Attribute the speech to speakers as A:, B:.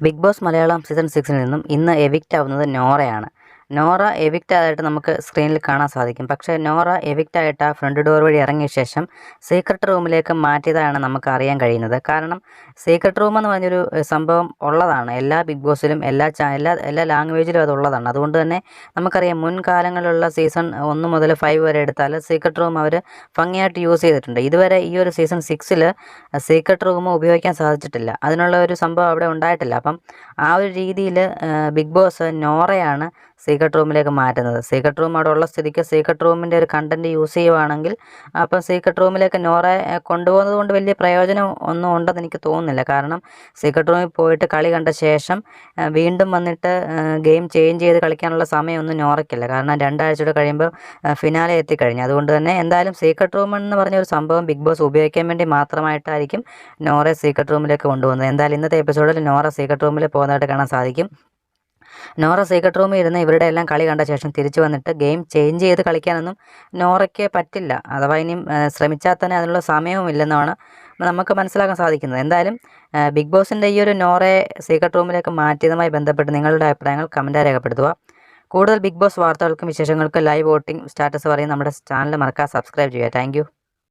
A: Big boss Malayalam season 6 നിന്നും ഇന്ന് evict ആവുന്നത് നോറയാണ്. നോറ എവിക്റ്റ് ആയിട്ട് നമുക്ക് സ്ക്രീനിൽ കാണാൻ സാധിക്കും. പക്ഷേ നോറ എവിക്റ്റ് ആയിട്ട് ആ ഫ്രണ്ട് ഡോർ വഴി ഇറങ്ങിയ ശേഷം സീക്രട്ട് റൂമിലേക്ക് മാറ്റിയതാണ് നമുക്ക് അറിയാൻ കഴിയുന്നത്. കാരണം സീക്രട്ട് റൂം എന്ന് പറഞ്ഞൊരു സംഭവം ഉള്ളതാണ്. എല്ലാ ബിഗ് ബോസിലും എല്ലാ ലാംഗ്വേജിലും അതുള്ളതാണ്. അതുകൊണ്ട് തന്നെ നമുക്കറിയാം, മുൻകാലങ്ങളിലുള്ള സീസൺ 1 മുതൽ 5 വരെ എടുത്താൽ സീക്രട്ട് റൂം അവർ ഭംഗിയായിട്ട് യൂസ് ചെയ്തിട്ടുണ്ട്. ഇതുവരെ ഈ ഒരു സീസൺ 6 സീക്രട്ട് റൂം ഉപയോഗിക്കാൻ സാധിച്ചിട്ടില്ല. അതിനുള്ള ഒരു സംഭവം അവിടെ ഉണ്ടായിട്ടില്ല. അപ്പം ആ ഒരു രീതിയിൽ ബിഗ് ബോസ് നോറയാണ് സീക്രട്ട് റൂമിലേക്ക് മാറ്റുന്നത്. സീക്രട്ട് റൂം അവിടെ ഉള്ള സ്ഥിതിക്ക് സീക്രട്ട് റൂമിൻ്റെ ഒരു കണ്ടൻറ്റ് യൂസ് ചെയ്യുവാണെങ്കിൽ അപ്പം സീക്രട്ട് റൂമിലേക്ക് നോറയെ കൊണ്ടുപോകുന്നത് കൊണ്ട് വലിയ പ്രയോജനം ഒന്നും ഉണ്ടെന്ന് എനിക്ക് തോന്നുന്നില്ല. കാരണം സീക്രട്ട് റൂമിൽ പോയിട്ട് കളി കണ്ട ശേഷം വീണ്ടും വന്നിട്ട് ഗെയിം ചേഞ്ച് ചെയ്ത് കളിക്കാനുള്ള സമയമൊന്നും നോറയ്ക്കില്ല. കാരണം 2 ആഴ്ചയോടെ കഴിയുമ്പോൾ ഫിനാലെ എത്തിക്കഴിഞ്ഞു. അതുകൊണ്ട് തന്നെ എന്തായാലും സീക്രട്ട് റൂം എന്ന് പറഞ്ഞ ഒരു സംഭവം ബിഗ് ബോസ് ഉപയോഗിക്കാൻ വേണ്ടി മാത്രമായിട്ടായിരിക്കും നോറയെ സീക്രട്ട് റൂമിലേക്ക് കൊണ്ടുപോകുന്നത്. എന്തായാലും ഇന്നത്തെ എപ്പിസോഡിൽ നോറ സീക്രട്ട് റൂമിൽ പോകുന്നതായിട്ട് കാണാൻ സാധിക്കും. നോറ സീക്രട്ട് റൂമിൽ ഇരുന്ന് ഇവരുടെ എല്ലാം കളി കണ്ട ശേഷം തിരിച്ചു വന്നിട്ട് ഗെയിം ചേഞ്ച് ചെയ്ത് കളിക്കാനൊന്നും നോറയ്ക്ക് പറ്റില്ല. അഥവാ ഇനിയും ശ്രമിച്ചാൽ തന്നെ അതിനുള്ള സമയവും ഇല്ലെന്നാണ് നമുക്ക് മനസ്സിലാക്കാൻ സാധിക്കുന്നത്. എന്തായാലും ബിഗ് ബോസിൻ്റെ ഈ ഒരു നോറയെ സീക്രട്ട് റൂമിലേക്ക് മാറ്റിയതുമായി ബന്ധപ്പെട്ട് നിങ്ങളുടെ അഭിപ്രായങ്ങൾ കമൻറ്റായി രേഖപ്പെടുത്തുക. കൂടുതൽ ബിഗ് ബോസ് വാർത്തകൾക്കും വിശേഷങ്ങൾക്കും ലൈവ് വോട്ടിംഗ് സ്റ്റാറ്റസ് പറയും നമ്മുടെ ചാനൽ മറക്കാതെ സബ്സ്ക്രൈബ് ചെയ്യുക. താങ്ക്